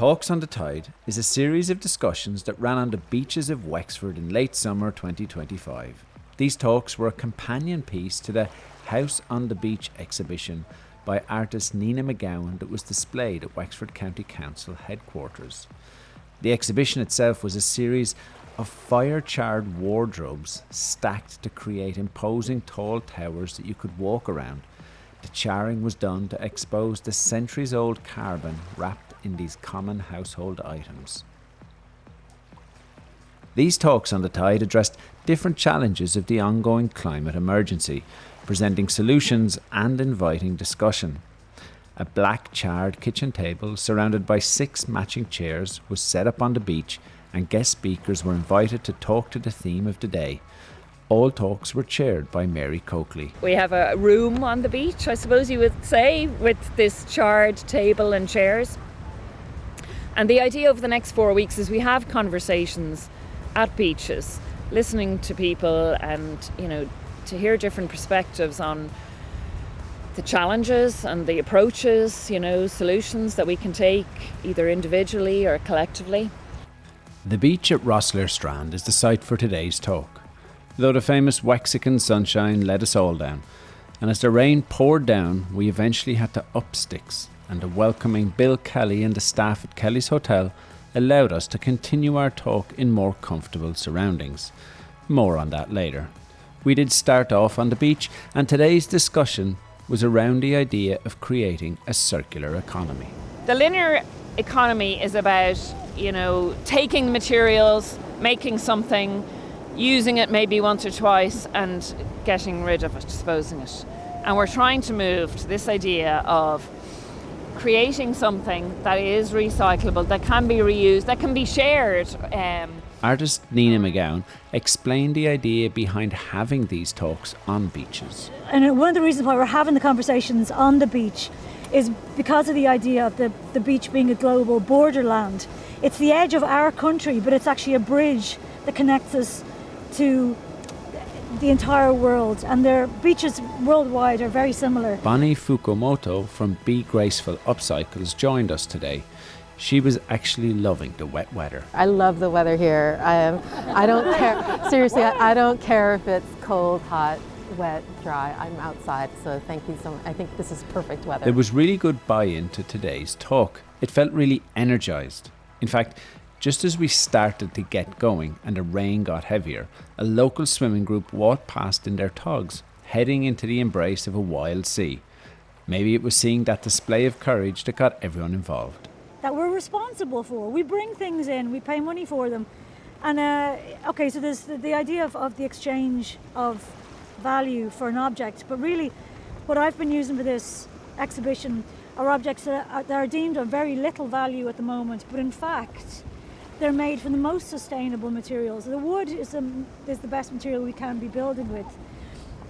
Talks on the Tide is a series of discussions that ran on the beaches of Wexford in late summer 2025. These talks were a companion piece to the House on the Beach exhibition by artist Nina McGowan that was displayed at Wexford County Council headquarters. The exhibition itself was a series of fire-charred wardrobes stacked to create imposing tall towers that you could walk around. The charring was done to expose the centuries-old carbon wrapped in these common household items. These talks on the Tide addressed different challenges of the ongoing climate emergency, presenting solutions and inviting discussion. A black charred kitchen table surrounded by 6 matching chairs was set up on the beach, and guest speakers were invited to talk to the theme of the day. All talks were chaired by Mary Coakley. We have a room on the beach, I suppose you would say, with this charred table and chairs. And the idea over the next 4 weeks is we have conversations at beaches, listening to people and, to hear different perspectives on the challenges and the approaches, solutions that we can take either individually or collectively. The beach at Rosslare Strand is the site for today's talk. Though the famous Wexican sunshine let us all down, and as the rain poured down, we eventually had to up sticks, and the welcoming Bill Kelly and the staff at Kelly's Hotel allowed us to continue our talk in more comfortable surroundings. More on that later. We did start off on the beach, and today's discussion was around the idea of creating a circular economy. The linear economy is about, taking materials, making something, using it maybe once or twice and getting rid of it, disposing it. And we're trying to move to this idea of creating something that is recyclable, that can be reused, that can be shared. Artist Nina McGowan explained the idea behind having these talks on beaches. And one of the reasons why we're having the conversations on the beach is because of the idea of the beach being a global borderland. It's the edge of our country, but it's actually a bridge that connects us to the entire world, and their beaches worldwide are very similar. Bonnie Fukumoto from Be Graceful Upcycles joined us today. She was actually loving the wet weather. I love the weather here. I don't care. Seriously, I don't care if it's cold, hot, wet, dry. I'm outside, so thank you so much. I think this is perfect weather. There was really good buy-in to today's talk. It felt really energized. In fact, just as we started to get going and the rain got heavier, a local swimming group walked past in their togs, heading into the embrace of a wild sea. Maybe it was seeing that display of courage that got everyone involved. That we're responsible for. We bring things in, we pay money for them. And so there's the idea of the exchange of value for an object, but really what I've been using for this exhibition are objects that are deemed of very little value at the moment, but in fact they're made from the most sustainable materials. The wood is the best material we can be building with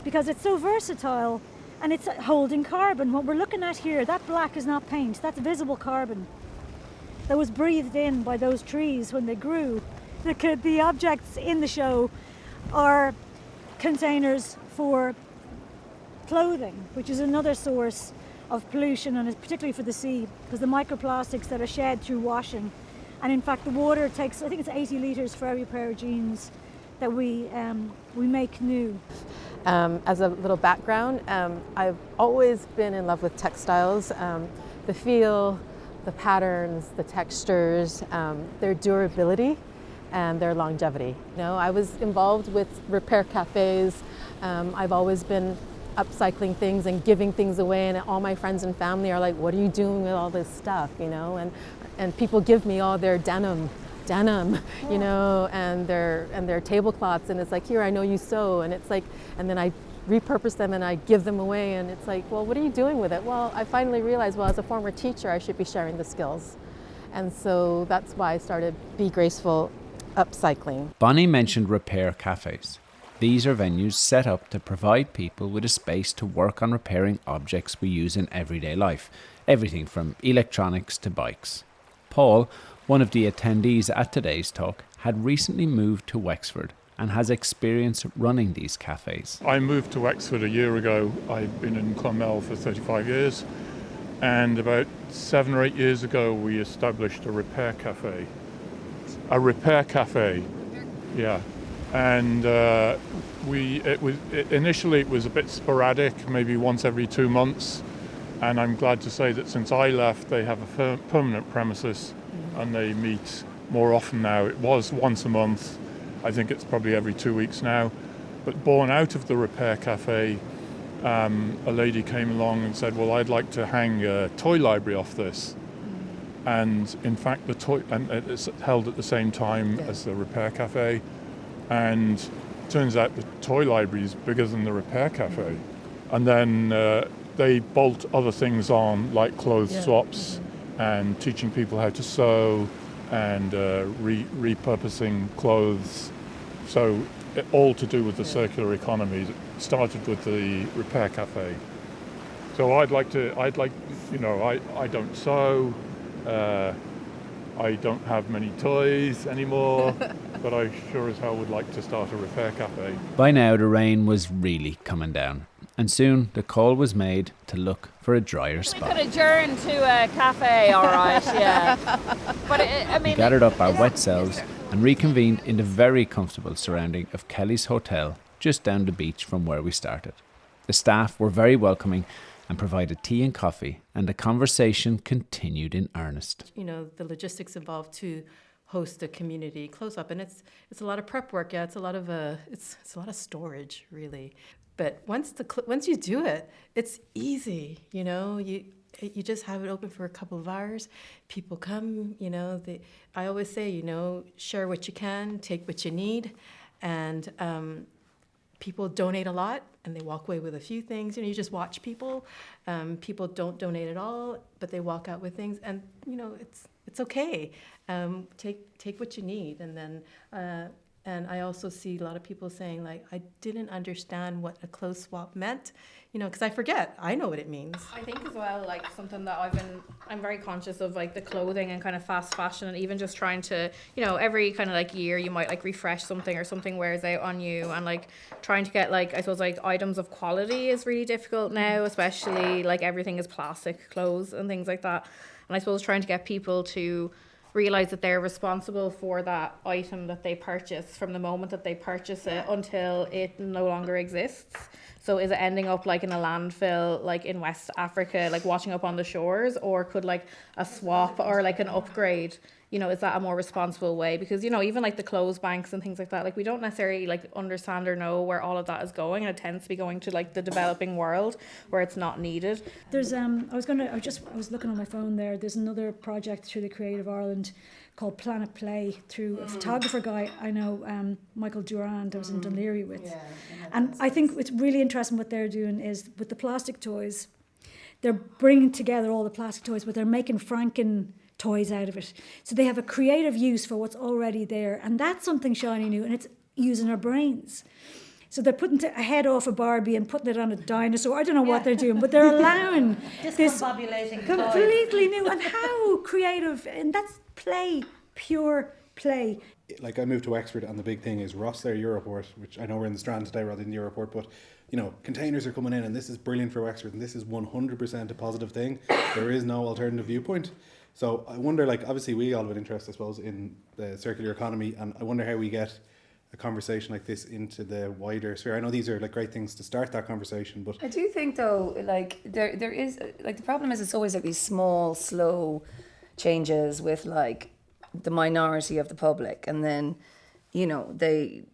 because it's so versatile and it's holding carbon. What we're looking at here, that black is not paint, that's visible carbon that was breathed in by those trees when they grew. The objects in the show are containers for clothing, which is another source of pollution, and it's particularly for the sea, because the microplastics that are shed through washing. And in fact, the water takes, I think it's 80 litres for every pair of jeans that we make new. As a little background, I've always been in love with textiles. The feel, the patterns, the textures, their durability, and their longevity. I was involved with repair cafes. I've always been upcycling things and giving things away, and all my friends and family are like, what are you doing with all this stuff, and people give me all their denim, and their tablecloths, and it's like, here, I know you sew, and it's like, and then I repurpose them and I give them away, and it's like, well, what are you doing with it? Well, I finally realized, well, as a former teacher, I should be sharing the skills. And so that's why I started Be Graceful Upcycling. Bonnie mentioned repair cafes. These are venues set up to provide people with a space to work on repairing objects we use in everyday life, everything from electronics to bikes. Paul, one of the attendees at today's talk, had recently moved to Wexford and has experience running these cafes. I moved to Wexford a year ago. I've been in Clonmel for 35 years. And about 7 or 8 years ago, we established a repair cafe. A repair cafe, yeah. And initially it was a bit sporadic, maybe once every 2 months. And I'm glad to say that since I left, they have a permanent premises, and they meet more often now. It was once a month. I think it's probably every 2 weeks now. But born out of the repair cafe, a lady came along and said, well, I'd like to hang a toy library off this. And in fact, it's held at the same time as the repair cafe. And turns out the toy library is bigger than the repair cafe. And then they bolt other things on, like clothes swaps and teaching people how to sew and repurposing clothes. So all to do with the circular economy. It started with the repair cafe. So I don't sew. I don't have many toys anymore, but I sure as hell would like to start a repair cafe. By now, the rain was really coming down, and soon the call was made to look for a drier spot. We could adjourn to a cafe, all right, yeah. But We gathered up our wet selves and reconvened in the very comfortable surrounding of Kelly's Hotel, just down the beach from where we started. The staff were very welcoming and provided tea and coffee, and the conversation continued in earnest. You know, the logistics involved to host a community close-up, and it's a lot of prep work. Yeah, it's a lot of storage, really. But once you do it, it's easy. You know, you just have it open for a couple of hours. People come. You know, I always say, you know, share what you can, take what you need, and people donate a lot, and they walk away with a few things. You know, you just watch people. People don't donate at all, but they walk out with things, and you know, it's okay. Take what you need, and then. And I also see a lot of people saying, like, I didn't understand what a clothes swap meant, you know, because I forget. I know what it means. I think as well, like, something that I'm very conscious of, like, the clothing and kind of fast fashion, and even just trying to, you know, every kind of, like, year you might, like, refresh something or something wears out on you, and, like, trying to get, like, I suppose, like, items of quality is really difficult now, especially, like, everything is plastic clothes and things like that. And I suppose trying to get people to realize that they're responsible for that item that they purchase from the moment that they purchase it until it no longer exists. So is it ending up like in a landfill, like in West Africa, like washing up on the shores, or could like a swap or like an upgrade, you know, is that a more responsible way? Because, you know, even like the clothes banks and things like that, like we don't necessarily like understand or know where all of that is going, and it tends to be going to like the developing world where it's not needed. There's I was looking on my phone there. There's another project through the Creative Ireland called Planet Play through a photographer guy I know, Michael Durand, I was in Dunleary with. And I think it's really interesting what they're doing is with the plastic toys, they're bringing together all the plastic toys, but they're making Franken toys out of it. So they have a creative use for what's already there, and that's something shiny new, and it's using our brains. So they're putting a head off a Barbie and putting it on a dinosaur. I don't know what they're doing, but they're allowing this completely new. And how creative, and that's play, pure play. Like I moved to Wexford, and the big thing is Rosslare Europort, which I know we're in the Strand today rather than Europort, but you know, containers are coming in, and this is brilliant for Wexford, and this is 100% a positive thing. There is no alternative viewpoint. So I wonder, like, obviously we all have an interest, I suppose, in the circular economy, and I wonder how we get a conversation like this into the wider sphere. I know these are like great things to start that conversation, but I do think though, like there is like the problem is it's always like these small, slow changes with like the minority of the public, and then, you know, they.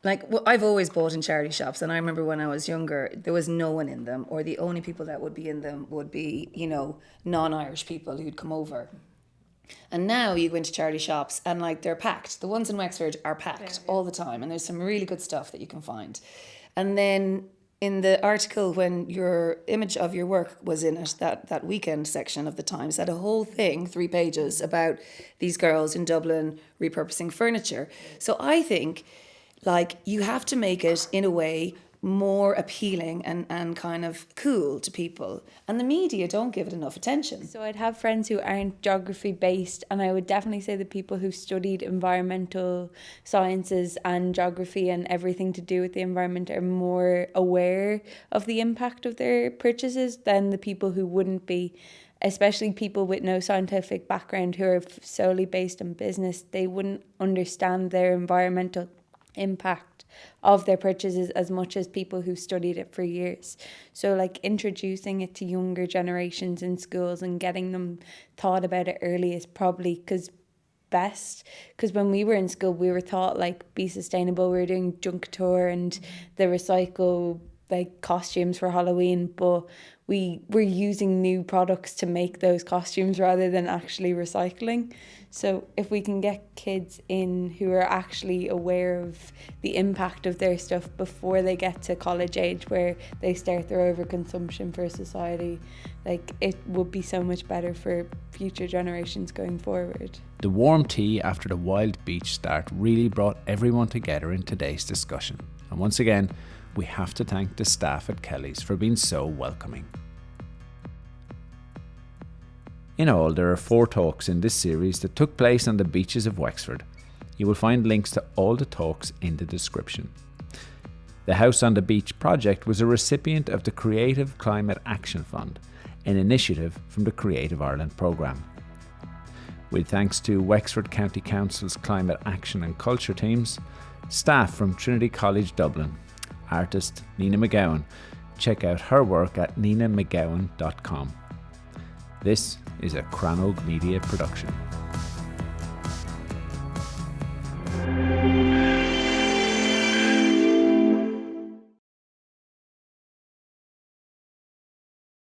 Like, well, I've always bought in charity shops, and I remember when I was younger, there was no one in them, or the only people that would be in them would be, you know, non-Irish people who'd come over. And now you go into charity shops and like they're packed. The ones in Wexford are packed all the time, and there's some really good stuff that you can find. And then in the article, when your image of your work was in it, that weekend section of the Times had a whole thing, 3 pages, about these girls in Dublin repurposing furniture. So I think, like, you have to make it in a way more appealing and kind of cool to people, and the media don't give it enough attention. So I'd have friends who aren't geography based, and I would definitely say the people who studied environmental sciences and geography and everything to do with the environment are more aware of the impact of their purchases than the people who wouldn't be, especially people with no scientific background who are solely based on business. They wouldn't understand their environmental impact of their purchases as much as people who studied it for years. So like introducing it to younger generations in schools and getting them thought about it early is probably best, because when we were in school we were taught like be sustainable. We were doing junk tour and the recycle like costumes for Halloween, but we were using new products to make those costumes rather than actually recycling. So if we can get kids in who are actually aware of the impact of their stuff before they get to college age, where they start their overconsumption for society, like it would be so much better for future generations going forward. The warm tea after the wild beach start really brought everyone together in today's discussion. And once again, we have to thank the staff at Kelly's for being so welcoming. In all, there are 4 talks in this series that took place on the beaches of Wexford. You will find links to all the talks in the description. The House on the Beach project was a recipient of the Creative Climate Action Fund, an initiative from the Creative Ireland programme. With thanks to Wexford County Council's Climate Action and Culture teams, staff from Trinity College Dublin, artist Nina McGowan. Check out her work at ninamcgowan.com. This is a Crannog Media production.